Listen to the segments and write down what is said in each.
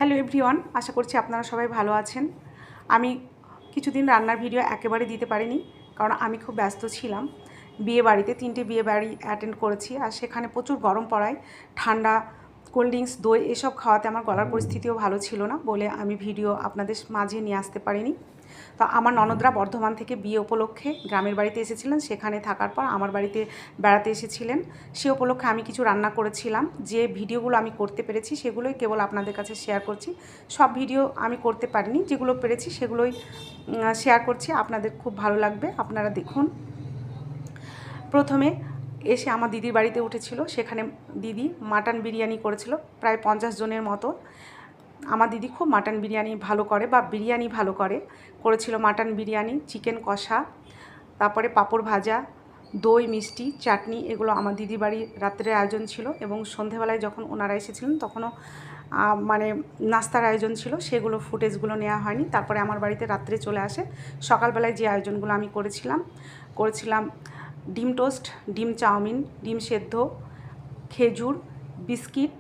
Hello everyone, আশা করছি আপনারা সবাই ভালো আছেন। আমি কিছুদিন রান্নার ভিডিও একেবারে দিতে পারিনি, কারণ আমি খুব ব্যস্ত ছিলাম। বিয়ে বাড়িতে 3টে বিয়ে বাড়ি অ্যাটেন্ড করেছি, আর সেখানে প্রচুর গরম পড়ায় ঠান্ডা কোল্ড ড্রিঙ্কস, দই এসব খাওয়াতে আমার গলার পরিস্থিতিও ভালো ছিল না বলে আমি ভিডিও আপনাদের মাঝে নিয়ে আসতে পারিনি। তো আমার ননদরা বর্ধমান থেকে বিয়ে উপলক্ষে গ্রামের বাড়িতে এসেছিলেন, সেখানে থাকার পর আমার বাড়িতে বেড়াতে এসেছিলেন। সে উপলক্ষে আমি কিছু রান্না করেছিলাম। যে ভিডিওগুলো আমি করতে পেরেছি সেগুলোই কেবল আপনাদের কাছে শেয়ার করছি। সব ভিডিও আমি করতে পারিনি, যেগুলো পেরেছি সেগুলোই শেয়ার করছি। আপনাদের খুব ভালো লাগবে, আপনারা দেখুন। প্রথমে এসে আমার দিদির বাড়িতে উঠেছিল, সেখানে দিদি মাটন বিরিয়ানি করেছিল প্রায় 50 জনের মতো। আমার দিদি খুব মাটন বিরিয়ানি ভালো করে, বা বিরিয়ানি ভালো করেছিল মাটন বিরিয়ানি, চিকেন কষা, তারপরে পাঁপড় ভাজা, দই, মিষ্টি, চাটনি, এগুলো আমার দিদির বাড়ি রাত্রের আয়োজন ছিল। এবং সন্ধেবেলায় যখন ওনারা এসেছিলেন তখনও মানে নাস্তার আয়োজন ছিল, সেগুলো ফুটেজগুলো নেওয়া হয়নি। তারপরে আমার বাড়িতে রাত্রে চলে আসে। সকালবেলায় যে আয়োজনগুলো আমি করেছিলাম ডিম টোস্ট, ডিম চাউমিন, ডিম সেদ্ধ, খেজুর, বিস্কিট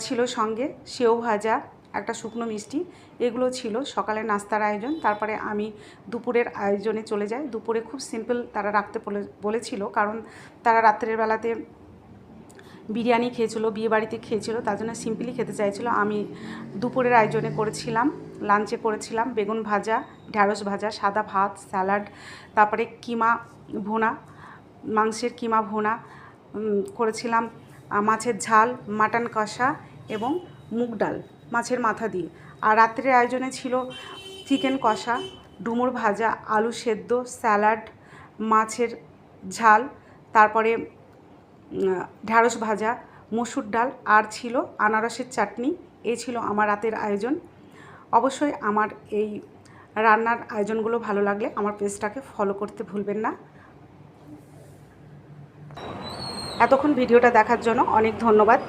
ছিল সঙ্গে, সেও ভাজা, একটা শুকনো মিষ্টি, এগুলো ছিল সকালের নাস্তার আয়োজন। তারপরে আমি দুপুরের আয়োজনে চলে যাই। দুপুরে খুব সিম্পল তারা রাখতে বলেছিল, কারণ তারা রাত্রের বেলাতে বিরিয়ানি খেয়েছিল, বিয়ে বাড়িতে খেয়েছিল, তার জন্য সিম্পলি খেতে চাইছিল। আমি দুপুরের আয়োজনে করেছিলাম, লাঞ্চে করেছিলাম বেগুন ভাজা, ঢ্যাঁড়স ভাজা, সাদা ভাত, স্যালাড, তারপরে কিমা ভুনা, মাংসের কিমা ভুনা করেছিলাম, মাছের ঝাল, মাটন কষা এবং মুগ ডাল মাছের মাথা দিয়ে। আর রাত্রের আয়োজনে ছিল চিকেন কষা, ডুমুর ভাজা, আলু সেদ্ধ, স্যালাড, মাছের ঝাল, তারপরে ঢ্যাঁড়স ভাজা, মসুর ডাল, আর ছিল আনারসের চাটনি। এই ছিল আমার রাতের আয়োজন। অবশ্যই আমার এই রান্নার আয়োজনগুলো ভালো লাগলে আমার পেজটাকে ফলো করতে ভুলবেন না। এতক্ষণ ভিডিওটা দেখার জন্য অনেক ধন্যবাদ।